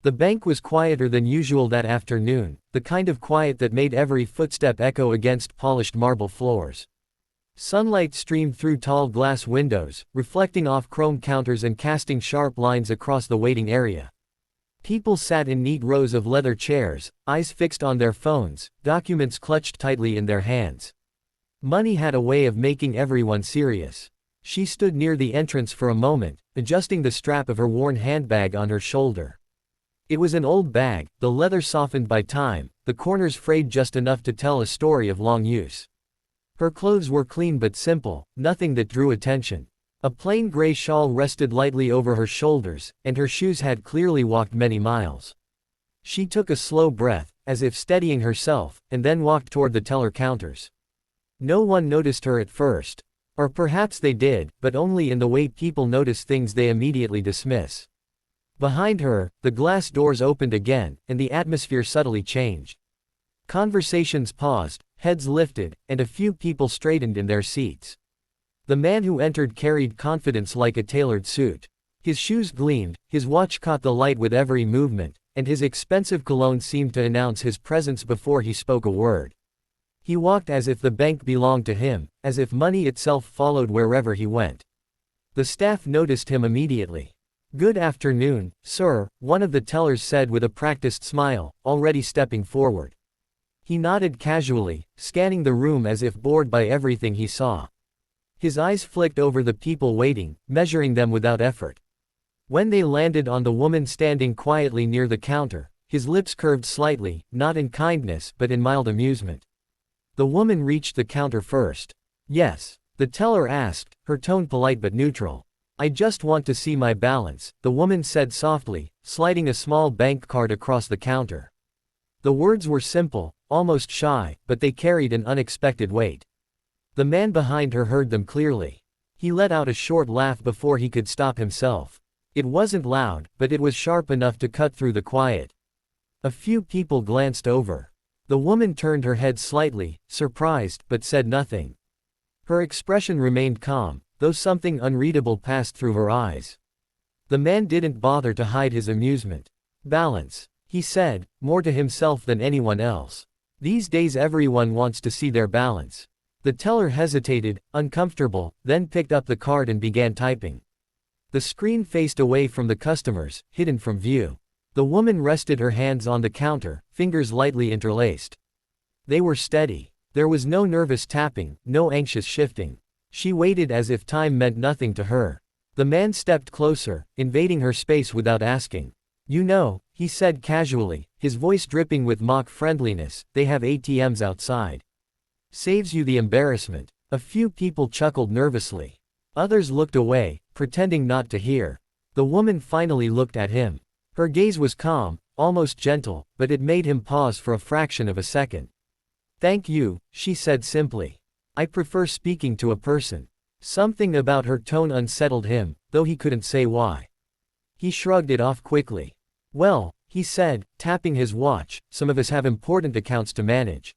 The bank was quieter than usual that afternoon, the kind of quiet that made every footstep echo against polished marble floors. Sunlight streamed through tall glass windows, reflecting off chrome counters and casting sharp lines across the waiting area. People sat in neat rows of leather chairs, eyes fixed on their phones, documents clutched tightly in their hands. Money had a way of making everyone serious. She stood near the entrance for a moment, adjusting the strap of her worn handbag on her shoulder. It was an old bag, the leather softened by time, the corners frayed just enough to tell a story of long use. Her clothes were clean but simple, nothing that drew attention. A plain gray shawl rested lightly over her shoulders, and her shoes had clearly walked many miles. She took a slow breath, as if steadying herself, and then walked toward the teller counters. No one noticed her at first. Or perhaps they did, but only in the way people notice things they immediately dismiss. Behind her, the glass doors opened again, and the atmosphere subtly changed. Conversations paused, heads lifted, and a few people straightened in their seats. The man who entered carried confidence like a tailored suit. His shoes gleamed, his watch caught the light with every movement, and his expensive cologne seemed to announce his presence before he spoke a word. He walked as if the bank belonged to him, as if money itself followed wherever he went. The staff noticed him immediately. "Good afternoon, sir," one of the tellers said with a practiced smile, already stepping forward. He nodded casually, scanning the room as if bored by everything he saw. His eyes flicked over the people waiting, measuring them without effort. When they landed on the woman standing quietly near the counter, his lips curved slightly, not in kindness but in mild amusement. The woman reached the counter first. "Yes?" the teller asked, her tone polite but neutral. "I just want to see my balance," the woman said softly, sliding a small bank card across the counter. The words were simple, almost shy, but they carried an unexpected weight. The man behind her heard them clearly. He let out a short laugh before he could stop himself. It wasn't loud, but it was sharp enough to cut through the quiet. A few people glanced over. The woman turned her head slightly, surprised, but said nothing. Her expression remained calm, though something unreadable passed through her eyes. The man didn't bother to hide his amusement. "Balance," he said, more to himself than anyone else. These days everyone wants to see their balance. The teller hesitated, uncomfortable, then picked up the card and began typing. The screen faced away from the customers, hidden from view. The woman rested her hands on the counter, fingers lightly interlaced. They were steady. There was no nervous tapping, no anxious shifting. She waited as if time meant nothing to her. The man stepped closer, invading her space without asking. "You know," he said casually, his voice dripping with mock friendliness, "they have ATMs outside. Saves you the embarrassment." A few people chuckled nervously. Others looked away, pretending not to hear. The woman finally looked at him. Her gaze was calm, almost gentle, but it made him pause for a fraction of a second. "Thank you," she said simply. "I prefer speaking to a person." Something about her tone unsettled him, though he couldn't say why. He shrugged it off quickly. "Well," he said, tapping his watch, "some of us have important accounts to manage.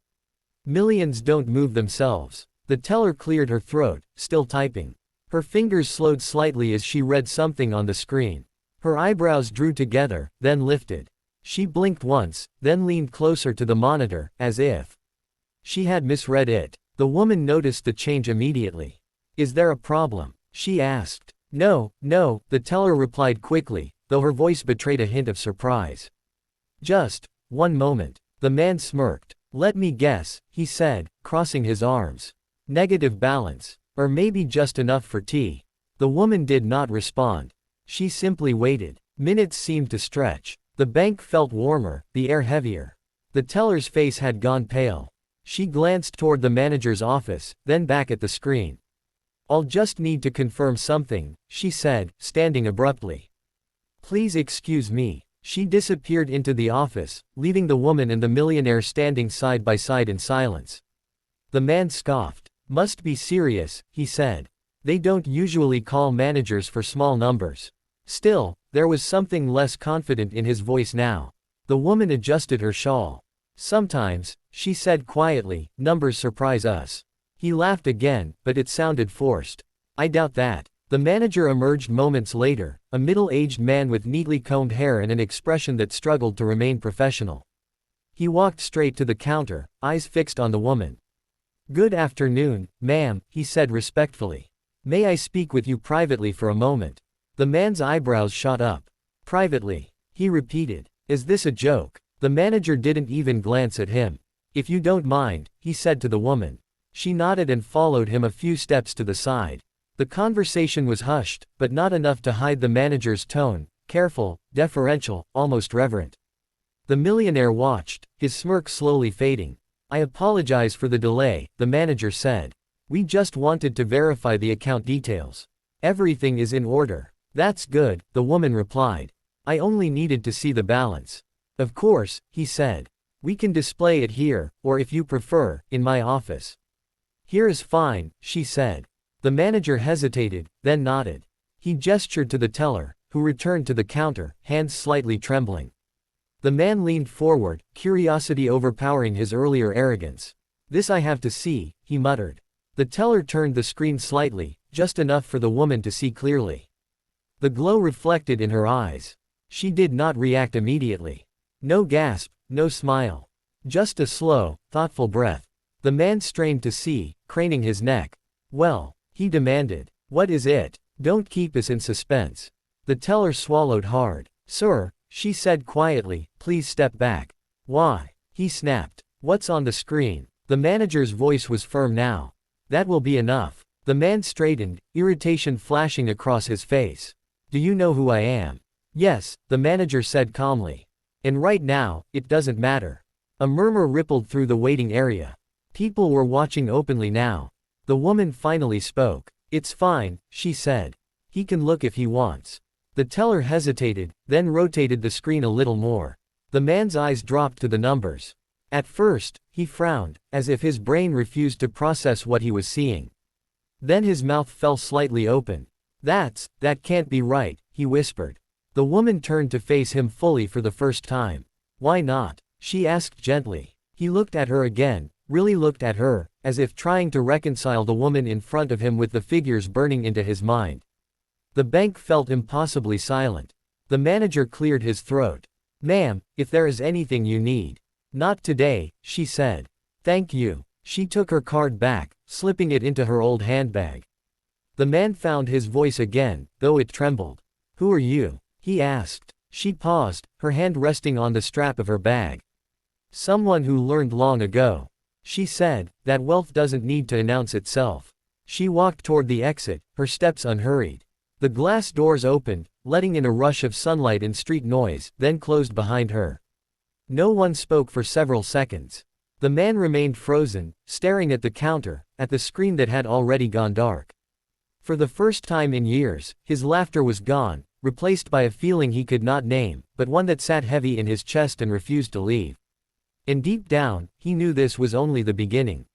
Millions don't move themselves." The teller cleared her throat, still typing. Her fingers slowed slightly as she read something on the screen. Her eyebrows drew together, then lifted. She blinked once, then leaned closer to the monitor, as if she had misread it. The woman noticed the change immediately. "Is there a problem?" she asked. "No, no," the teller replied quickly, though her voice betrayed a hint of surprise. "Just one moment." The man smirked. "Let me guess," he said, crossing his arms. "Negative balance. Or maybe just enough for tea." The woman did not respond. She simply waited. Minutes seemed to stretch. The bank felt warmer, the air heavier. The teller's face had gone pale. She glanced toward the manager's office, then back at the screen. "I'll just need to confirm something," she said, standing abruptly. "Please excuse me." She disappeared into the office, leaving the woman and the millionaire standing side by side in silence. The man scoffed. "Must be serious," he said. "They don't usually call managers for small numbers." Still, there was something less confident in his voice now. The woman adjusted her shawl. "Sometimes," she said quietly, "numbers surprise us." He laughed again, but it sounded forced. "I doubt that." The manager emerged moments later, a middle-aged man with neatly combed hair and an expression that struggled to remain professional. He walked straight to the counter, eyes fixed on the woman. "Good afternoon, ma'am," he said respectfully. "May I speak with you privately for a moment?" The man's eyebrows shot up. "Privately," he repeated. "Is this a joke?" The manager didn't even glance at him. "If you don't mind," he said to the woman. She nodded and followed him a few steps to the side. The conversation was hushed, but not enough to hide the manager's tone, careful, deferential, almost reverent. The millionaire watched, his smirk slowly fading. "I apologize for the delay," the manager said. "We just wanted to verify the account details." "Everything is in order." "That's good," the woman replied. "I only needed to see the balance." "Of course," he said. "We can display it here, or if you prefer, in my office." "Here is fine," she said. The manager hesitated, then nodded. He gestured to the teller, who returned to the counter, hands slightly trembling. The man leaned forward, curiosity overpowering his earlier arrogance. "This I have to see," he muttered. The teller turned the screen slightly, just enough for the woman to see clearly. The glow reflected in her eyes. She did not react immediately. No gasp, no smile. Just a slow, thoughtful breath. The man strained to see, craning his neck. "Well," he demanded. "What is it? Don't keep us in suspense." The teller swallowed hard. "Sir," she said quietly, "please step back." "Why?" he snapped. "What's on the screen?" The manager's voice was firm now. "That will be enough." The man straightened, irritation flashing across his face. "Do you know who I am?" "Yes," the manager said calmly. "And right now, it doesn't matter." A murmur rippled through the waiting area. People were watching openly now. The woman finally spoke. "It's fine," she said. "He can look if he wants." The teller hesitated, then rotated the screen a little more. The man's eyes dropped to the numbers. At first, he frowned, as if his brain refused to process what he was seeing. Then his mouth fell slightly open. That can't be right," he whispered. The woman turned to face him fully for the first time. "Why not?" she asked gently. He looked at her again, really looked at her, as if trying to reconcile the woman in front of him with the figures burning into his mind. The bank felt impossibly silent. The manager cleared his throat. "Ma'am, if there is anything you need." "Not today," she said. "Thank you." She took her card back, slipping it into her old handbag. The man found his voice again, though it trembled. "Who are you?" he asked. She paused, her hand resting on the strap of her bag. "Someone who learned long ago." She said, "That wealth doesn't need to announce itself." She walked toward the exit, her steps unhurried. The glass doors opened, letting in a rush of sunlight and street noise, then closed behind her. No one spoke for several seconds. The man remained frozen, staring at the counter, at the screen that had already gone dark. For the first time in years, his laughter was gone, replaced by a feeling he could not name, but one that sat heavy in his chest and refused to leave. And deep down, he knew this was only the beginning.